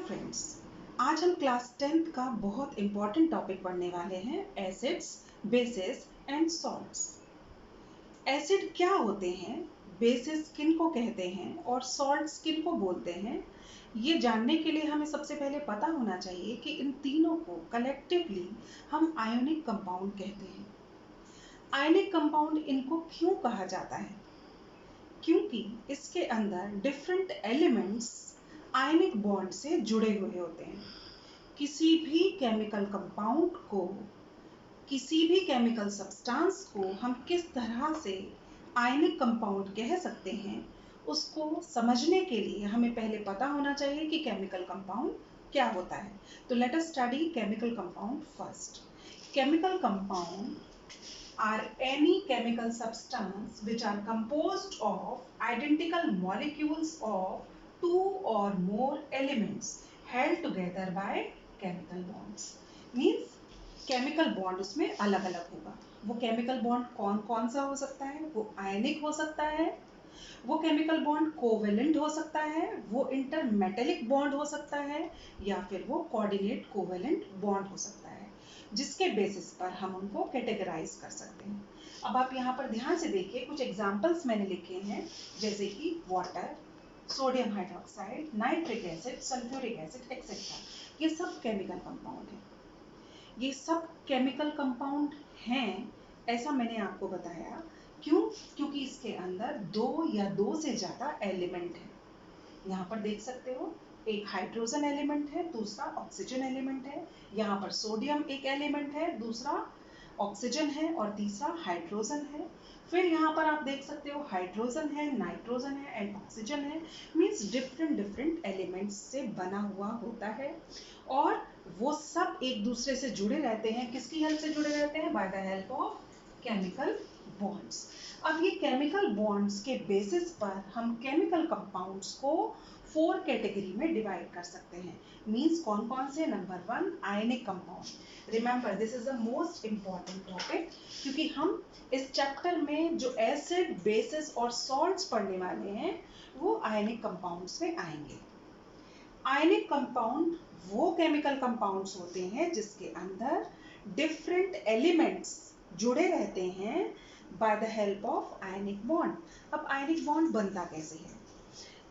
Friends, आज हम class 10th का बहुत इंपॉर्टेंट टॉपिक पढ़ने वाले हैं, acids, basis and salts. Acid क्या होते हैं, बेसिस किन को कहते हैं और सॉल्ट्स किन को बोलते हैं, ये जानने के लिए हमें सबसे पहले पता होना चाहिए कि इन तीनों को कलेक्टिवली हम आयोनिक कंपाउंड कहते हैं। आयोनिक कंपाउंड इनको क्यों कहा जाता है? क्योंकि इसके अंदर डिफरेंट एलिमेंट्स आयनिक बॉन्ड से जुड़े हुए होते हैं। किसी भी केमिकल कंपाउंड को, किसी भी केमिकल सब्सटेंस को हम किस तरह से आयनिक कंपाउंड कह सकते हैं, उसको समझने के लिए हमें पहले पता होना चाहिए कि केमिकल कंपाउंड क्या होता है। तो let us study chemical compound first. Chemical compound are any chemical substance which are composed of identical molecules of two or more elements held together by chemical bonds. Means chemical bond उसमें अलग अलग होगा। वो chemical bond कौन कौन सा हो सकता है? वो ionic हो सकता है, वो chemical bond covalent हो सकता है, वो intermetallic bond हो सकता है, या फिर वो coordinate covalent bond हो सकता है, जिसके बेसिस पर हम उनको कैटेगराइज कर सकते हैं। अब आप यहाँ पर ध्यान से देखिए, कुछ एग्जाम्पल्स मैंने लिखे हैं, जैसे कि water, sodium hydroxide, nitric acid, sulphuric acid etcetera. ये सब केमिकल कंपाउंड हैं। ये सब केमिकल कंपाउंड हैं, ऐसा मैंने आपको बताया। क्यों? क्योंकि इसके अंदर दो या दो से ज्यादा एलिमेंट हैं। यहाँ पर देख सकते हो, एक हाइड्रोजन एलिमेंट है, दूसरा ऑक्सीजन एलिमेंट है। यहाँ पर सोडियम एक एलिमेंट है, दूसरा ऑक्सीजन है और तीसरा हाइड्रोजन है। फिर यहाँ पर आप देख सकते हो हाइड्रोजन है, नाइट्रोजन है एंड ऑक्सीजन है। मीन्स डिफरेंट डिफरेंट एलिमेंट्स से बना हुआ होता है और वो सब एक दूसरे से जुड़े रहते हैं। किसकी हेल्प से जुड़े रहते हैं? By the help of chemical bonds. अब ये केमिकल बॉन्ड्स के बेसिस पर हम केमिकल कंपाउंड्स को 4 कैटेगरी में डिवाइड कर सकते हैं। मीन्स कौन कौन से? Number 1, ionic compound. Remember this is the most important topic, क्योंकि हम इस चैप्टर में जो एसिड, बेसिस और सॉल्ट्स पढ़ने वाले हैं वो आयनिक कंपाउंड्स में आएंगे। आयनिक कंपाउंड वो केमिकल कंपाउंड्स होते हैं जिसके अंदर डिफरेंट एलिमेंट्स जुड़े रहते हैं by the help of ionic bond. अब आयनिक बॉन्ड बनता कैसे है?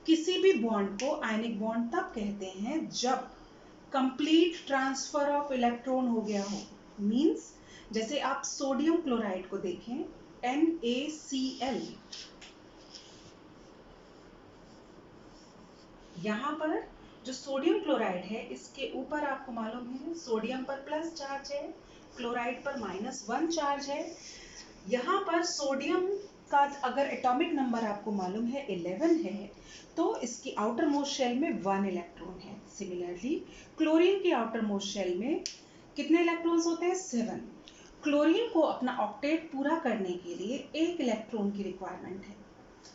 किसी भी बॉन्ड को आयनिक बॉन्ड तब कहते हैं जब कंप्लीट ट्रांसफर ऑफ इलेक्ट्रॉन हो गया हो। मींस जैसे आप सोडियम क्लोराइड को देखें, NaCl, यहाँ पर जो सोडियम क्लोराइड है, इसके ऊपर आपको मालूम है सोडियम पर प्लस चार्ज है, क्लोराइड पर -1 चार्ज है। यहाँ पर सोडियम का अगर एटॉमिक नंबर आपको मालूम है 11 है, तो इसकी आउटर मोस्ट शेल में 1 इलेक्ट्रॉन है। सिमिलरली क्लोरीन की आउटर मोस्ट शेल में कितने इलेक्ट्रॉन्स होते हैं? 7। क्लोरीन को अपना ऑक्टेट पूरा करने के लिए 1 इलेक्ट्रॉन की रिक्वायरमेंट है।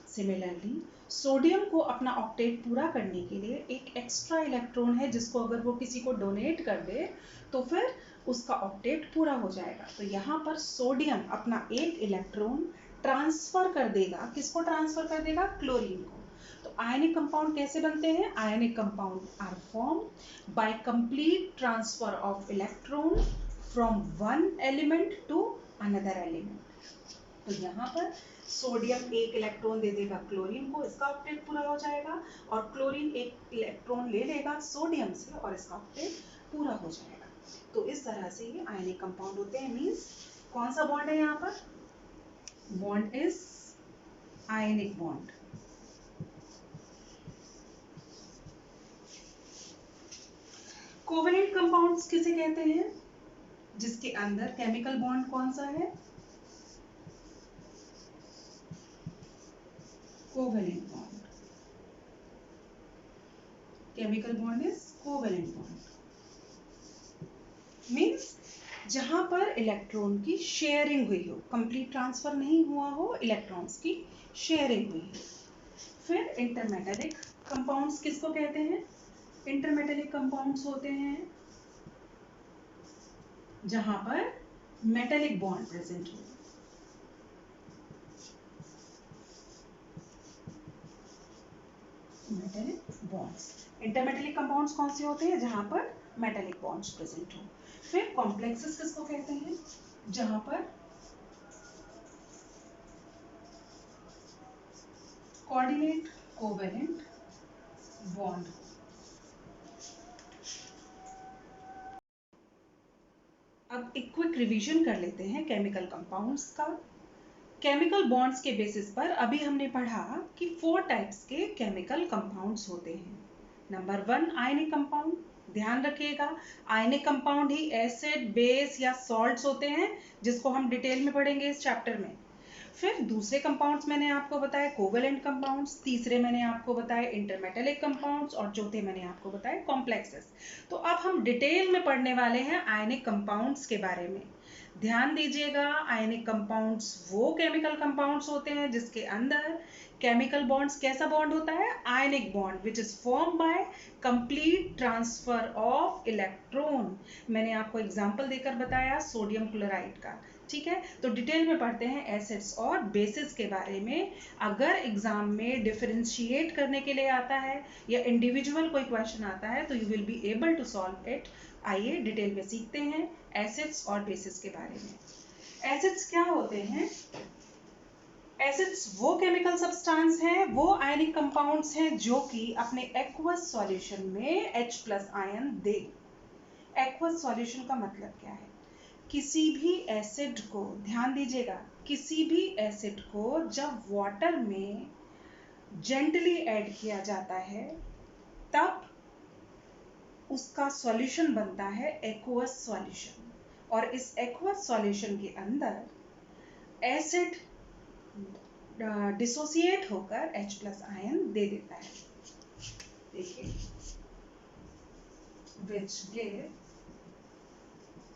सिमिलरली सोडियम को अपना ऑक्टेट पूरा करने के लिए एक एक्स्ट्रा इलेक्ट्रॉन है, जिसको अगर वो किसी को डोनेट कर दे तो फिर उसका ऑक्टेट पूरा हो जाएगा। तो यहाँ पर सोडियम अपना 1 इलेक्ट्रॉन ट्रांसफर कर देगा। किसको ट्रांसफर कर देगा? क्लोरीन को। तो आयनिक कंपाउंड कैसे बनते हैं? Ionic compound are form by complete transfer of electron from one element to another element. तो यहाँ पर सोडियम 1 इलेक्ट्रॉन दे देगा क्लोरीन को, इसका ऑक्टेट पूरा हो जाएगा, और क्लोरीन 1 इलेक्ट्रॉन ले लेगा सोडियम से और इसका ऑक्टेट पूरा हो जाएगा। तो इस तरह से ये आयनिक कंपाउंड होते हैं। मींस कौन सा बॉन्ड है यहाँ पर? Bond is ionic bond. Covalent compounds किसे कहते हैं? जिसके अंदर केमिकल बॉन्ड कौन सा है? Covalent bond. Chemical bond is covalent bond. Means जहां पर इलेक्ट्रॉन की शेयरिंग हुई हो, कंप्लीट ट्रांसफर नहीं हुआ हो, इलेक्ट्रॉन्स की शेयरिंग हुई हो। फिर इंटरमेटेलिक कंपाउंड्स किसको कहते हैं? इंटरमेटेलिक कंपाउंड्स होते हैं जहां पर मेटेलिक बॉन्ड प्रेजेंट हो। Metallic bonds. इंटरमेटेलिक कंपाउंड्स कौन से होते हैं? जहां पर मेटेलिक बॉन्ड्स प्रेजेंट हो। फिर कॉम्प्लेक्सेस किसको कहते हैं? जहां पर कोऑर्डिनेट कोवेलेंट बॉन्ड। अब एक क्विक रिवीजन कर लेते हैं केमिकल कंपाउंड्स का। केमिकल बॉन्ड्स के बेसिस पर अभी हमने पढ़ा कि 4 टाइप्स के केमिकल कंपाउंड्स होते हैं। Number 1 ionic compound. ध्यान रखिएगा, आयनिक कंपाउंड ही एसिड, बेस या सॉल्ट्स होते हैं, जिसको हम डिटेल में पढ़ेंगे इस चैप्टर में। फिर दूसरे कंपाउंड्स मैंने आपको बताए कोवेलेंट कंपाउंड्स, तीसरे मैंने आपको बताए इंटरमेटेलिक कंपाउंड्स और चौथे मैंने आपको बताए कॉम्प्लेक्सेस। तो अब हम डिटेल में पढ़ने वाले हैं आयनिक कंपाउंड्स के बारे में। ध्यान दीजिएगा, आयनिक कंपाउंड्स वो केमिकल कंपाउंड्स होते हैं जिसके अंदर केमिकल बॉन्ड्स, कैसा बॉन्ड होता है? Ionic bond which is form by complete transfer of electron. मैंने आपको एग्जांपल देकर बताया सोडियम क्लोराइड का। ठीक है, तो डिटेल में पढ़ते हैं एसिड्स और बेसिस के बारे में। अगर एग्जाम में डिफरेंशिएट करने के लिए आता है या इंडिविजुअल कोई क्वेश्चन आता है तो you will be able to solve it. आइए डिटेल में सीखते हैं एसिड्स और बेसिस के बारे में। एसिड्स क्या होते हैं? एसिड्स वो केमिकल सब्सटेंस हैं, वो आयनिक कंपाउंड्स हैं जो कि अपने एक्वस सॉल्यूशन में H+ आयन दे। एक्वस सॉल्यूशन का मतलब क्या है? किसी भी एसिड को, ध्यान दीजिएगा, किसी भी एसिड को जब वाटर में जेंटली ऐड किया जाता है तब उसका सॉल्यूशन बनता है एक्वस सॉल्यूशन। और इस एक्वस सॉल्यूशन के अंदर एसिड डिसोसिएट होकर H+ आयन दे देता है। देखिए, which give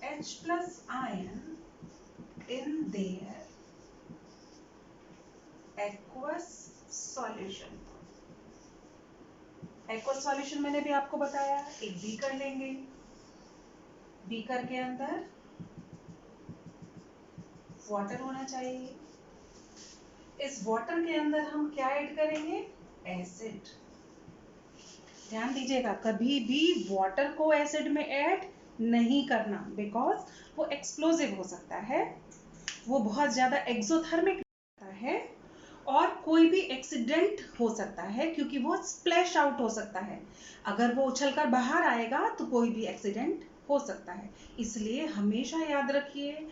H+ ion in their aqueous solution। Aqueous solution मैंने भी आपको बताया, एक बीकर लेंगे, बीकर के अंदर वाटर होना चाहिए। इस वाटर के अंदर हम क्या ऐड करेंगे? एसिड। ध्यान दीजिएगा, कभी भी वाटर को एसिड में ऐड नहीं करना, बिकॉज वो एक्सप्लोजिव हो सकता है, वो बहुत ज्यादा एक्सोथर्मिक होता है और कोई भी एक्सीडेंट हो सकता है क्योंकि वो स्प्लैश आउट हो सकता है। अगर वो उछलकर बाहर आएगा तो कोई भी एक्सीडेंट हो सकता है। इसलिए हमेशा याद रखिए,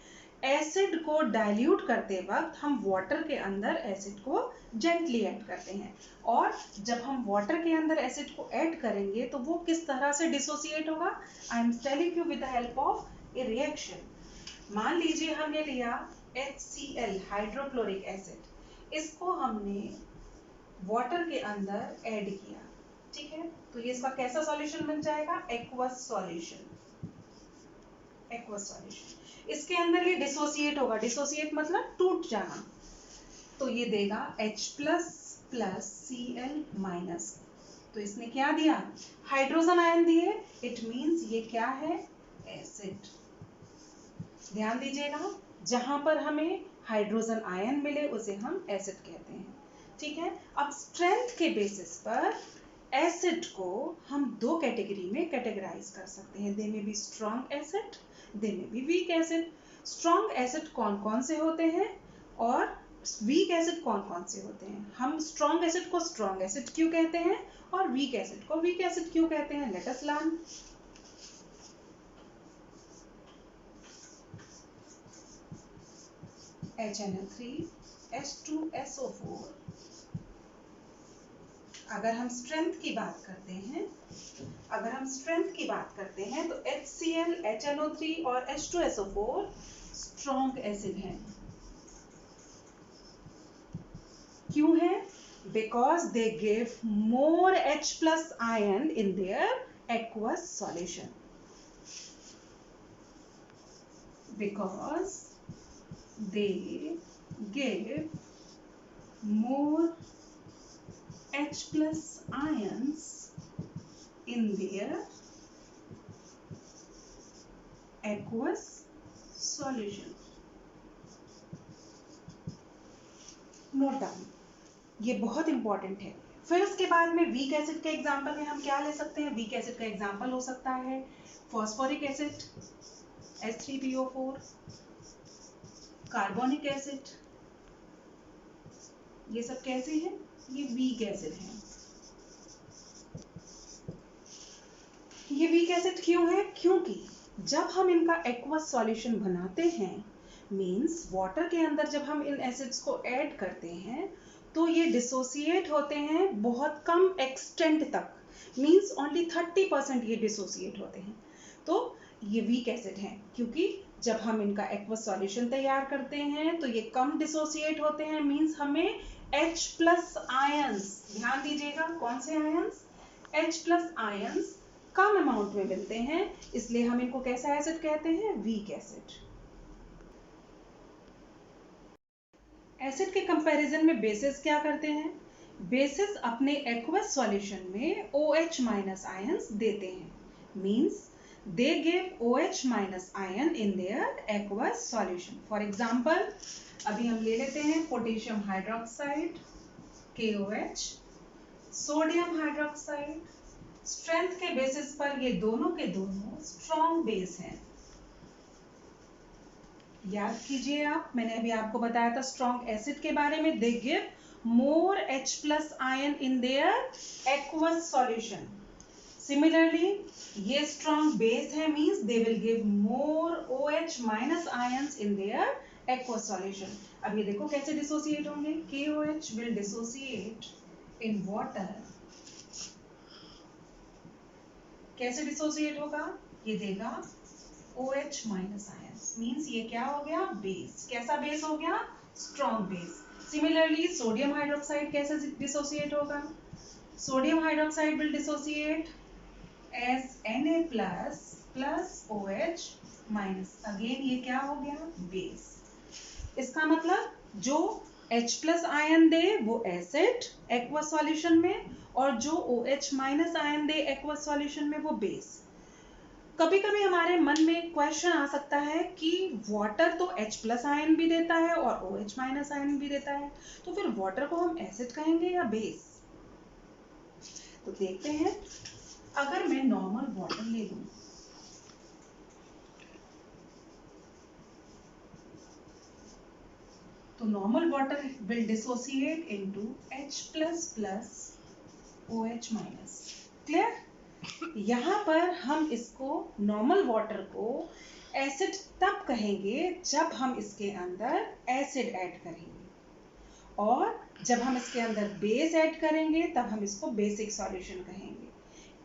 एसिड को डाइल्यूट करते वक्त हम वाटर के अंदर एसिड को जेंटली ऐड करते हैं। और जब हम वाटर के अंदर एसिड को ऐड करेंगे तो वो किस तरह से डिसोसिएट होगा? I am telling you with the help of A reaction. मान लीजिए हमने लिया HCl, हाइड्रोक्लोरिक एसिड, इसको हमने वाटर के अंदर ऐड किया। ठीक है, तो ये इसका कैसा सॉल्यूशन बन जाएगा? Aqueous solution. Aqueous solution. इसके अंदर ये डिसोसिएट होगा, डिसोसिएट मतलब टूट जाना, तो ये देगा H++ Cl-। तो इसने क्या दिया? हाइड्रोजन आयन दिए। इट मींस ये क्या है? एसिड। ध्यान दीजिएगा, जहां पर हमें हाइड्रोजन आयन मिले उसे हम एसिड कहते हैं। ठीक है, अब स्ट्रेंथ के बेसिस पर एसिड को हम 2 कैटेगरी में कैटेगराइज कर सकते हैं। दे में बी स्ट्रॉन्ग एसिड, दे में be weak acid. Strong acid कौन कौन से होते हैं और वीक एसिड कौन कौन से होते हैं? हम स्ट्रॉन्ग एसिड को स्ट्रॉन्ग एसिड क्यों कहते हैं और वीक एसिड को वीक एसिड क्यों कहते हैं? Let us learn. HNO3, H2SO4। अगर हम स्ट्रेंथ की बात करते हैं, तो HCl, HNO3 और H2SO4 स्ट्रॉन्ग एसिड हैं। क्यों है? Because they give more H+ ion in their aqueous solution. Because they give more H+ ions in their aqueous solution. Note down, ये बहुत इंपॉर्टेंट है। फिर उसके बाद में वीक एसिड के एग्जाम्पल में हम क्या ले सकते हैं? वीक एसिड का एग्जाम्पल हो सकता है phosphoric acid H3PO4, carbonic acid, ये सब कैसे हैं? ये वीक एसिड हैं। ये वीक एसिड क्यों है? क्योंकि जब हम इनका एक्वस सॉल्यूशन बनाते हैं, मींस वाटर के अंदर जब हम इन एसिड्स को ऐड करते हैं तो ये डिसोसिएट होते हैं बहुत कम एक्सटेंट तक, मींस ओनली 30% ये डिसोसिएट होते हैं। तो ये वीक एसिड हैं क्योंकि जब हम इनका एक्वस सॉल्यूशन तैयार करते हैं तो ये कम डिसोसिएट होते हैं, मींस हमें H प्लस आयंस, ध्यान दीजिएगा कौन से आयंस? H प्लस आयंस कम अमाउंट में मिलते हैं, इसलिए हम इनको कैसा एसिड कहते हैं? Weak acid. एसिड के कंपैरिजन में बेसिस क्या करते हैं? बेसिस अपने एक्वस सॉल्यूशन में OH माइनस आयंस देते हैं, means they give OH minus ion in their aqueous solution. For example, अभी हम ले लेते हैं potassium hydroxide KOH, sodium hydroxide. Strength के बेसिस पर ये दोनों के दोनों स्ट्रॉन्ग बेस हैं। याद कीजिए आप, मैंने अभी आपको बताया था स्ट्रॉन्ग एसिड के बारे में, they give more H plus ion in their aqueous solution. Similarly, ये strong base है, means they will give more OH minus ions in their aqueous solution. अब ये देखो कैसे डिसोसिएट होंगे? KOH will dissociate in water. कैसे dissociate होगा? ये देगा OH minus ions, means ये क्या हो गया? बेस। कैसा बेस हो गया? Strong base. Similarly sodium hydroxide कैसे डिसोसिएट होगा? Sodium hydroxide will dissociate as Na plus plus OH minus, again ये क्या हो गया? बेस। इसका मतलब जो H प्लस आयन दे वो एसिड एक्वस सॉल्यूशन में, और जो OH माइनस आयन दे एक्वस सॉल्यूशन में वो बेस। कभी कभी हमारे मन में क्वेश्चन आ सकता है कि वाटर तो H प्लस आयन भी देता है और OH माइनस आयन भी देता है, तो फिर वाटर को हम एसिड कहेंगे या बेस? तो देखते हैं, अगर मैं नॉर्मल वाटर ले लूं तो normal water will dissociate into H plus plus OH minus. Clear? यहाँ पर हम इसको नॉर्मल वाटर को एसिड तब कहेंगे जब हम इसके अंदर एसिड ऐड करेंगे, और जब हम इसके अंदर बेस ऐड करेंगे तब हम इसको बेसिक सॉल्यूशन कहेंगे।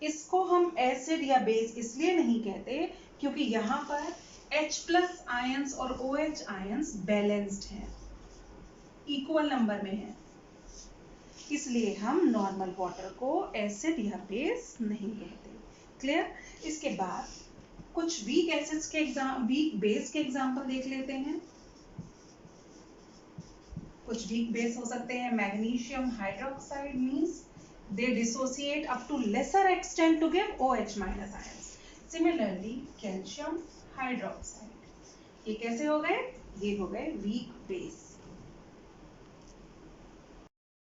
इसको हम एसिड या बेस इसलिए नहीं कहते क्योंकि यहाँ पर H प्लस आयंस और OH आयंस बैलेंस्ड हैं, इक्वल नंबर में है, इसलिए हम नॉर्मल वाटर को एसिड या बेस नहीं कहते। क्लियर? इसके बाद कुछ वीक एसिड्स के वीक बेस के एग्जांपल देख लेते हैं। कुछ वीक बेस हो सकते हैं magnesium hydroxide, means they dissociate up to lesser extent to give OH minus ions. Similarly, calcium hydroxide. ये कैसे हो गए? ये हो गए weak base.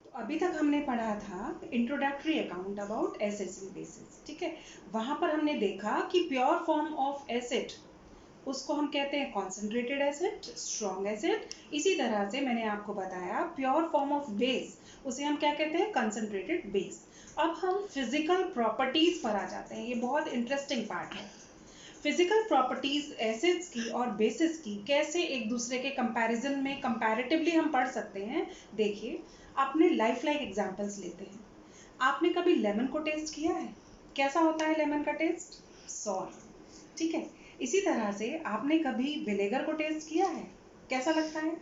तो अभी तक हमने पढ़ा था introductory account about acids and bases, ठीक है? वहां पर हमने देखा कि प्योर फॉर्म ऑफ एसिड उसको हम कहते हैं कॉन्सेंट्रेटेड एसिड, स्ट्रॉन्ग एसिड। इसी तरह से मैंने आपको बताया प्योर फॉर्म ऑफ बेस उसे हम क्या कहते हैं? Concentrated base. अब हम फिजिकल प्रॉपर्टीज पर आ जाते हैं, ये बहुत इंटरेस्टिंग पार्ट है। फिजिकल प्रॉपर्टीज एसिड्स की और बेसिस की कैसे एक दूसरे के कंपैरिजन में कंपैरेटिवली हम पढ़ सकते हैं। देखिए, आपने लाइफ लाइक एग्जांपल्स लेते हैं। आपने कभी लेमन को टेस्ट किया है? कैसा होता है लेमन का टेस्ट? सॉर, ठीक है? इसी तरह से आपने कभी विनेगर को टेस्ट किया है? कैसा लगता है?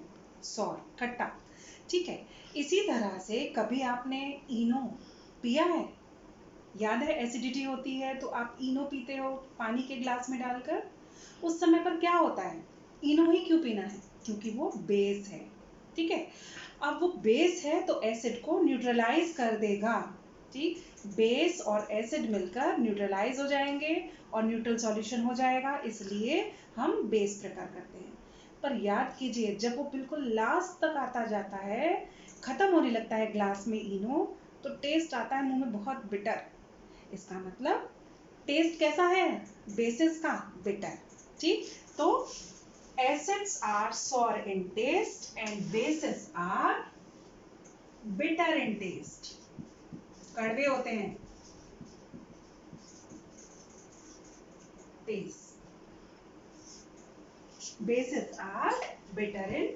सॉर, खट्टा, ठीक है? इसी तरह से कभी आपने इनो पिया है? याद है एसिडिटी होती है तो आप इनो पीते हो पानी के ग्लास में डालकर, उस समय पर क्या होता है? इनो ही क्यों पीना है? क्योंकि वो बेस है, ठीक है? अब वो बेस है तो एसिड को न्यूट्रलाइज कर देगा, ठीक? बेस और एसिड मिलकर न्यूट्रलाइज हो जाएंगे और न्यूट्रल सॉल्यूशन हो जाएगा, इसलिए हम बेस प्रेफर करते हैं। पर याद कीजिए, जब वो बिल्कुल लास्ट तक आता जाता है, खत्म होने लगता है ग्लास में इनो, तो टेस्ट आता है मुंह में बहुत बिटर। इसका मतलब टेस्ट कैसा है बेसिस का, बिटर। ठीक, तो acids are sour in taste and bases are bitter in taste। कड़वे होते हैं test, bases are bitter in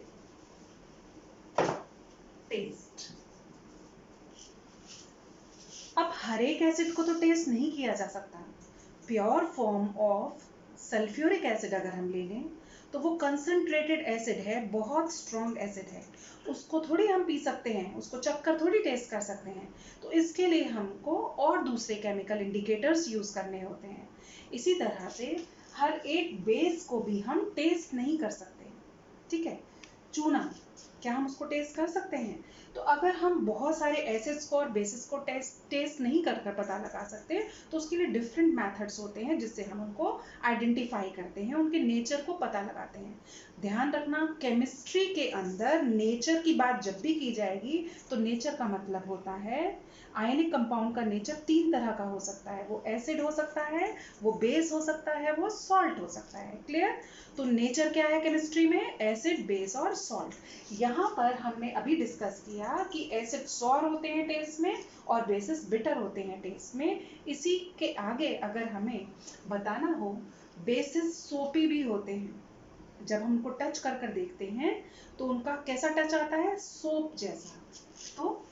taste। अब हर एक एसिड को तो टेस्ट नहीं किया जा सकता। Pure form of sulphuric acid अगर हम ले लें तो वो कंसंट्रेटेड एसिड है, बहुत स्ट्रॉन्ग एसिड है, उसको थोड़ी हम पी सकते हैं, उसको चखकर थोड़ी टेस्ट कर सकते हैं। तो इसके लिए हमको और दूसरे केमिकल इंडिकेटर्स यूज करने होते हैं। इसी तरह से हर एक बेस को भी हम टेस्ट नहीं कर सकते। ठीक है, चूना क्या हम उसको टेस्ट कर सकते हैं? तो अगर हम बहुत सारे एसिड्स को और बेसिस को टेस्ट नहीं कर पता लगा सकते तो उसके लिए डिफरेंट मेथड्स होते हैं जिससे हम उनको आइडेंटिफाई करते हैं, उनके नेचर को पता लगाते हैं। ध्यान रखना, केमिस्ट्री के अंदर नेचर की बात जब भी की जाएगी तो नेचर का मतलब होता है आयनिक कंपाउंड का नेचर 3 तरह का हो सकता है। वो एसिड हो सकता है, वो बेस हो सकता है, वो सॉल्ट हो सकता है। क्लियर? तो नेचर क्या है केमिस्ट्री में? एसिड, बेस और सॉल्ट। यहाँ पर हमने अभी डिस्कस किया कि एसिड सॉर होते हैं टेस्ट में और बेसिस बिटर होते हैं टेस्ट में। इसी के आगे अगर हमें बताना हो, बेसिस सोपी भी होते हैं। जब हम उनको टच कर कर देखते हैं तो उनका कैसा टच आता है? सोप जैसा। तो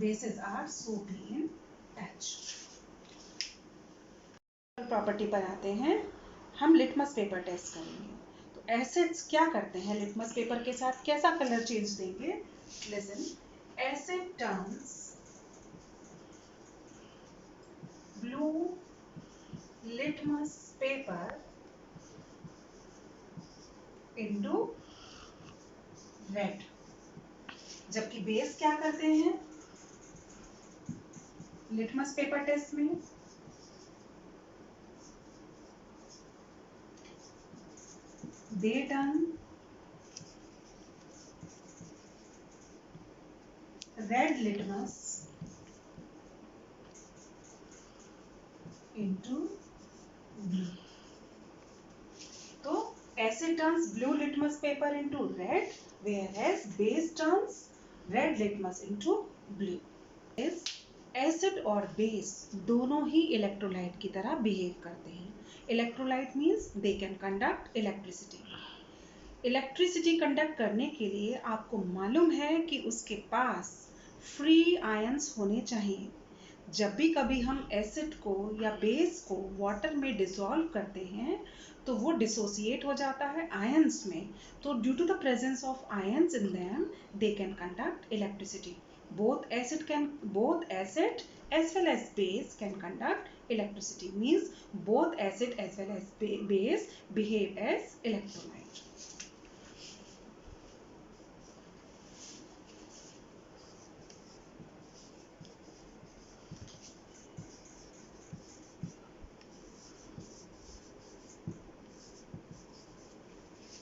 bases are soapy in touch। Property पर आते हैं, हम लिटमस पेपर टेस्ट करेंगे। तो एसिड्स क्या करते हैं लिटमस पेपर के साथ, कैसा कलर चेंज देंगे? Listen, asset turns blue litmus paper into red. जबकि बेस क्या करते हैं लिटमस पेपर टेस्ट में? they turn red litmus into blue। तो acid turns blue litmus paper into red, whereas base turns red litmus into blue। इस acid और base दोनों ही electrolyte की तरह बिहेव करते हैं। Electrolyte means they can conduct electricity. Electricity conduct करने के लिए आपको मालूम है कि उसके पास फ्री आयंस होने चाहिए। जब भी कभी हम एसिड को या बेस को वाटर में डिसॉल्व करते हैं तो वो डिसोसिएट हो जाता है आयंस में। तो due to the presence of ions in them they can conduct electricity. both acid as well as base can conduct electricity, means both acid as well as base behave as electrolyte।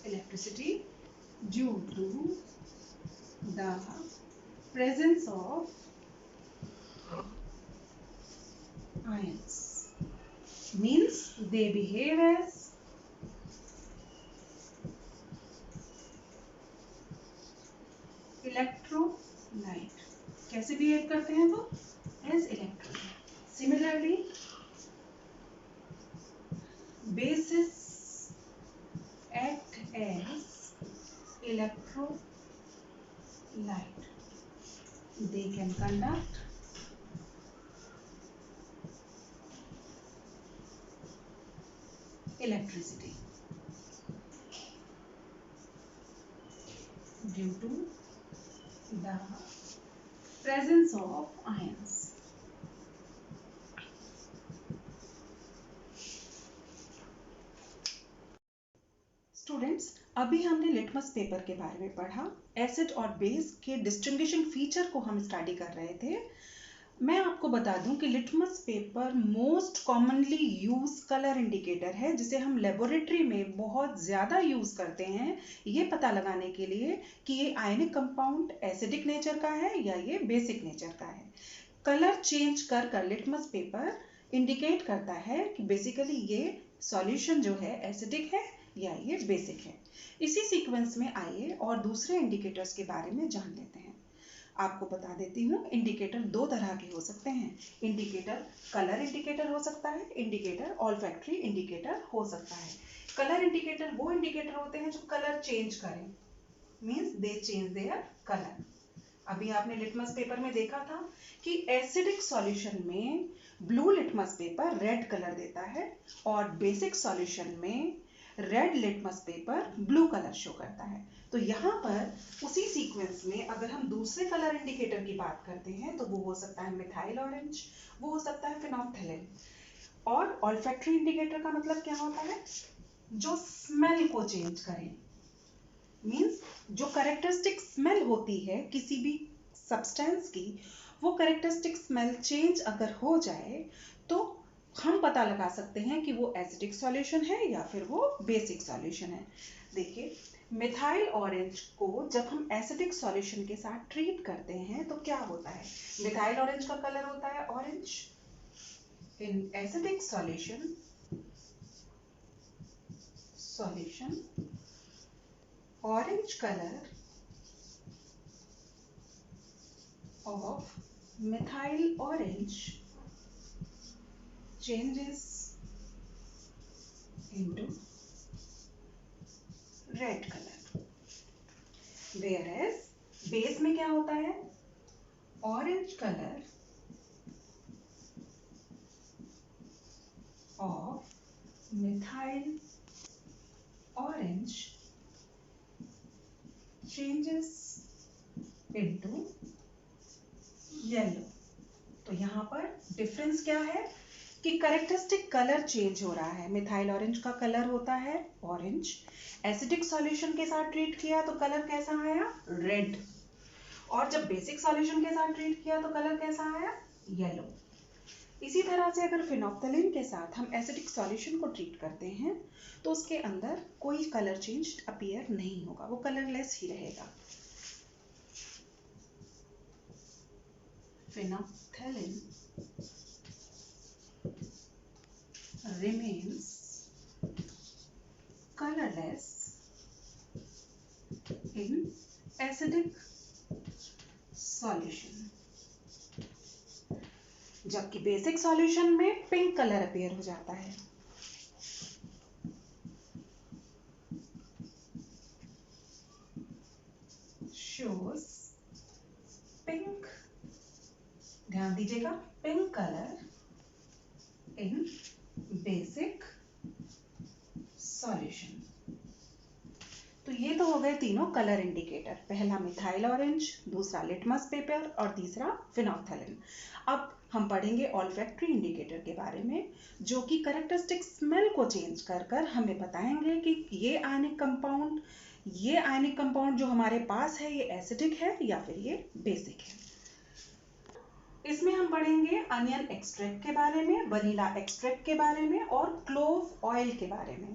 Electricity due to the presence of ions, means they behave as electrolyte। कैसे behave करते हैं वो? As electrolyte. Similarly bases act as electrolyte, they can conduct electricity due to the presence of ions। Students, अभी हमने litmus paper के बारे में पढ़ा। एसिड और बेस के डिस्टिंग्विशिंग फीचर को हम स्टडी कर रहे थे। मैं आपको बता दूं कि litmus paper most commonly use colour indicator है, जिसे हम लेबोरेटरी में बहुत ज़्यादा यूज़ करते हैं ये पता लगाने के लिए कि ये आयनिक कंपाउंड एसिडिक नेचर का है या ये बेसिक नेचर का है। कलर चेंज कर कर लिटमस पेपर इंडिकेट करता है कि बेसिकली ये सॉल्यूशन जो है एसिडिक है या ये बेसिक है। इसी सीक्वेंस में आइए और दूसरे इंडिकेटर्स के बारे में जान लेते हैं। आपको बता देती हूँ, इंडिकेटर दो तरह के हो सकते हैं। इंडिकेटर कलर इंडिकेटर हो सकता है, इंडिकेटर ऑल्फैक्टरी इंडिकेटर हो सकता है। कलर इंडिकेटर वो इंडिकेटर होते हैं जो कलर चेंज करें, means they change their colour. अभी आपने लिटमस पेपर में देखा था कि एसिडिक सॉल्यूशन में blue litmus paper red colour देता है और बेसिक सॉल्यूशन में red litmus paper blue colour show करता है। तो यहाँ पर उसी सीक्वेंस में अगर हम दूसरे कलर इंडिकेटर की बात करते हैं तो वो हो सकता है मिथाइल ऑरेंज, वो हो सकता है फिनोल्फथैलीन। और ऑल्फैक्टरी इंडिकेटर का मतलब क्या होता है? जो स्मेल को चेंज करें, मीन्स जो कैरेक्टरिस्टिक स्मेल होती है किसी भी सब्सटेंस की, वो कैरेक्टरिस्टिक स्मेल चेंज अगर हो जाए तो हम पता लगा सकते हैं कि वो एसिडिक सॉल्यूशन है या फिर वो बेसिक सॉल्यूशन है। देखिए, मिथाइल ऑरेंज को जब हम एसिडिक सॉल्यूशन के साथ ट्रीट करते हैं तो क्या होता है? मिथाइल ऑरेंज का कलर होता है orange. In acidic solution orange color of methyl orange changes into red color, whereas base में क्या होता है? orange color of methyl orange changes into yellow. तो यहाँ पर डिफरेंस क्या है कि कैरेक्टरिस्टिक कलर चेंज हो रहा है। मिथाइल ऑरेंज का कलर होता है ऑरेंज, एसिडिक सॉल्यूशन के साथ ट्रीट किया तो कलर कैसा आया? रेड। और जब बेसिक सॉल्यूशन के साथ ट्रीट किया तो कलर कैसा आया? येलो। इसी तरह से अगर फिनोल्फथैलीन के साथ हम एसिडिक सॉल्यूशन को ट्रीट करते हैं तो उसके अंदर कोई कलर चेंज अपीयर नहीं होगा, वो कलरलेस ही रहेगा। Phenolphthalein remains colorless in acidic solution, जबकि बेसिक सॉल्यूशन में पिंक कलर अपीयर हो जाता है। Shows pink, ध्यान दीजिएगा, पिंक कलर इन बेसिक सॉल्यूशन। तो ये तो हो गए तीनों कलर इंडिकेटर, पहला मिथाइल ऑरेंज, दूसरा लिटमस पेपर और तीसरा फिनोल्फथैलीन। अब हम पढ़ेंगे ऑल्फैक्टरी इंडिकेटर के बारे में, जो कि कैरेक्टरिस्टिक स्मेल को चेंज कर कर हमें बताएंगे कि ये आयनिक कंपाउंड जो हमारे पास है ये एसिडिक है या फिर ये बेसिक है। इसमें हम पढ़ेंगे अनियन एक्सट्रैक्ट के बारे में, वनीला एक्सट्रैक्ट के बारे में और क्लोव ऑयल के बारे में।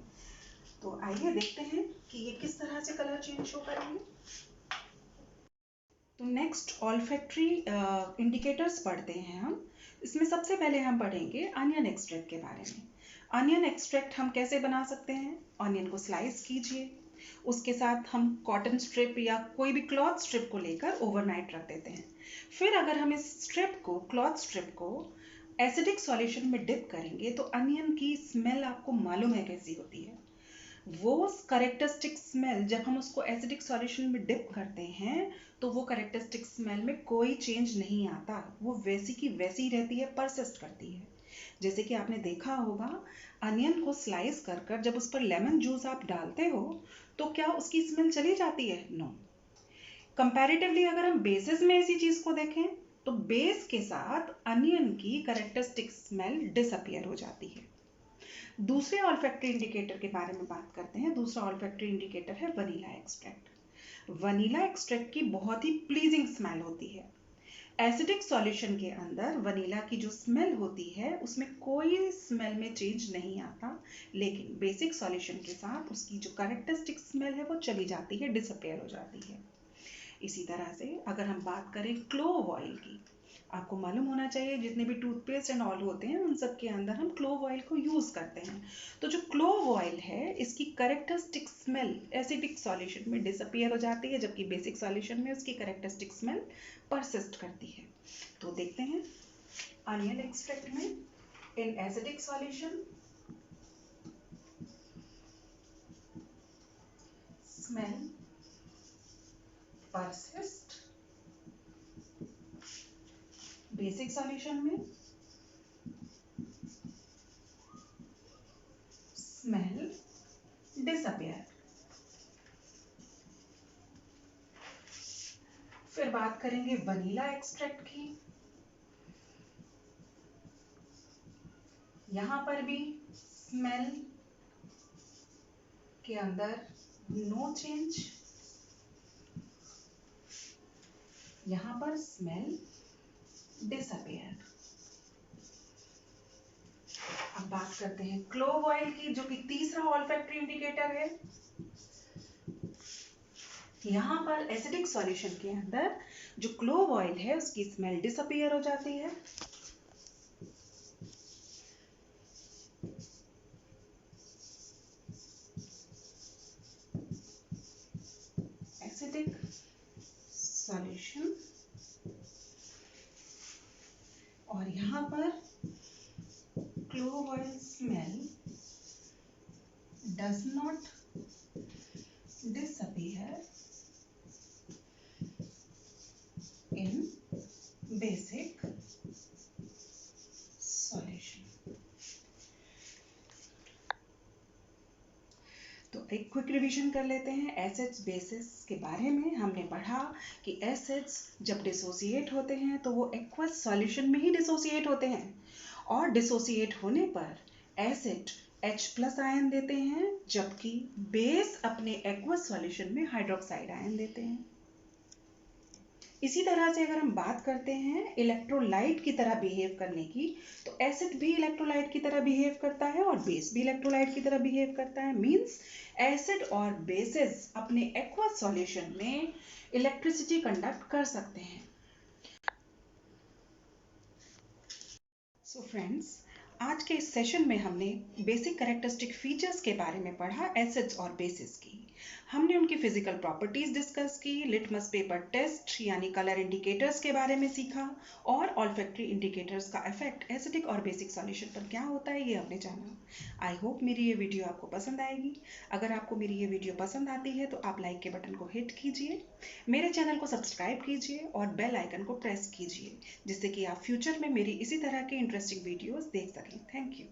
तो आइए देखते हैं कि ये किस तरह से कलर चेंज शो करेंगे। तो नेक्स्ट ऑल्फैक्टरी इंडिकेटर्स पढ़ते हैं हम। इसमें सबसे पहले हम पढ़ेंगे अनियन एक्सट्रैक्ट के बारे में। अनियन एक्सट्रैक्ट हम कैसे बना सकते हैं? अनियन को स्लाइस कीजिए, उसके साथ हम कॉटन स्ट्रिप या कोई भी क्लॉथ स्ट्रिप को लेकर ओवरनाइट रख देते हैं। फिर अगर हम इस क्लॉथ स्ट्रिप को एसिडिक सॉल्यूशन में डिप करेंगे तो अनियन की स्मेल आपको मालूम है कैसी होती है। वो कैरेक्टरिस्टिक स्मेल जब हम उसको एसिडिक सॉल्यूशन में डिप करते हैं तो वो कैरेक्टरिस्टिक स्मेल में कोई चेंज नहीं आता, वो वैसी की वैसी रहती है, परसिस्ट करती है। जैसे कि आपने देखा होगा, अनियन को स्लाइस कर कर जब उस पर लेमन जूस आप डालते हो तो क्या उसकी स्मेल चली जाती है? नो। कंपैरेटिवली अगर हम बेसिस में इसी चीज को देखें तो बेस के साथ अनियन की कैरेक्टरिस्टिक स्मेल डिसअपियर हो जाती है। दूसरे ऑल्फैक्टरी इंडिकेटर के बारे में बात करते हैं। दूसरा ऑल्फैक्टरी इंडिकेटर है वनीला एक्सट्रैक्ट। वनीला एक्सट्रैक्ट की बहुत ही प्लीजिंग स्मेल होती है। एसिडिक सॉल्यूशन के अंदर वनीला की जो स्मेल होती है उसमें कोई स्मेल में चेंज नहीं आता, लेकिन बेसिक सॉल्यूशन के साथ उसकी जो कैरेक्टरिस्टिक स्मेल है वो चली जाती है, डिसअपेयर हो जाती है। इसी तरह से अगर हम बात करें क्लोव ऑयल की, आपको मालूम होना चाहिए जितने भी टूथपेस्ट एंड ऑयल होते हैं उन सब के अंदर हम क्लोव ऑयल को यूज़ करते हैं। तो जो क्लोव ऑयल है इसकी कैरेक्टरिस्टिक स्मेल एसिडिक सॉल्यूशन में डिसअपियर हो जाती है, जबकि बेसिक सॉल्यूशन में उसकी कैरेक्टरिस्टिक स्मेल परसिस्ट करती है। तो देखते हैं अनियन एक्सट्रैक्ट में in acidic solution smell persist, basic solution में स्मेल डिसअपियर। फिर बात करेंगे वनीला एक्सट्रैक्ट की। यहां पर भी स्मेल के अंदर नो चेंज, यहां पर स्मेल डिसअपियर। अब बात करते हैं क्लोव ऑयल की, जो कि तीसरा ऑल्फैक्टरी इंडिकेटर है। यहां पर एसिडिक सॉल्यूशन के अंदर जो क्लोव ऑयल है उसकी स्मेल डिसअपियर हो जाती है। एसिडिक सॉल्यूशन, और यहां पर clove oil smell does not disappear in basic solution। तो एक क्विक रिवीजन कर लेते हैं एसिड्स बेसिस के बारे में। हमने पढ़ा कि एसिड्स जब डिसोसिएट होते हैं तो वो एक्वस सॉल्यूशन में ही डिसोसिएट होते हैं, और डिसोसिएट होने पर एसिड H+ आयन देते हैं, जबकि बेस अपने एक्वस सॉल्यूशन में हाइड्रोक्साइड आयन देते हैं। इसी तरह से अगर हम बात करते हैं इलेक्ट्रोलाइट की तरह बिहेव करने की, तो एसिड भी इलेक्ट्रोलाइट की तरह बिहेव करता है और बेस भी इलेक्ट्रोलाइट की तरह बिहेव करता है। मींस एसिड और बेसिस अपने एक्वस सॉल्यूशन में इलेक्ट्रिसिटी कंडक्ट कर सकते हैं। सो फ्रेंड्स, आज के इस सेशन में हमने बेसिक कैरेक्टरिस्टिक फीचर्स के बारे में पढ़ा एसिड्स और बेसिस की। हमने उनकी फिजिकल प्रॉपर्टीज डिस्कस की, लिटमस पेपर टेस्ट यानी कलर इंडिकेटर्स के बारे में सीखा, और ऑल्फैक्टरी इंडिकेटर्स का इफेक्ट एसिडिक और बेसिक सॉल्यूशन पर क्या होता है ये हमने जाना। आई होप मेरी ये वीडियो आपको पसंद आएगी। अगर आपको मेरी ये वीडियो पसंद आती है तो आप लाइक के बटन को हिट कीजिए, मेरे चैनल को सब्सक्राइब कीजिए और बेल आइकन को प्रेस कीजिए, जिससे कि आप फ्यूचर में मेरी इसी तरह की इंटरेस्टिंग वीडियोस देख सकें। Thank you.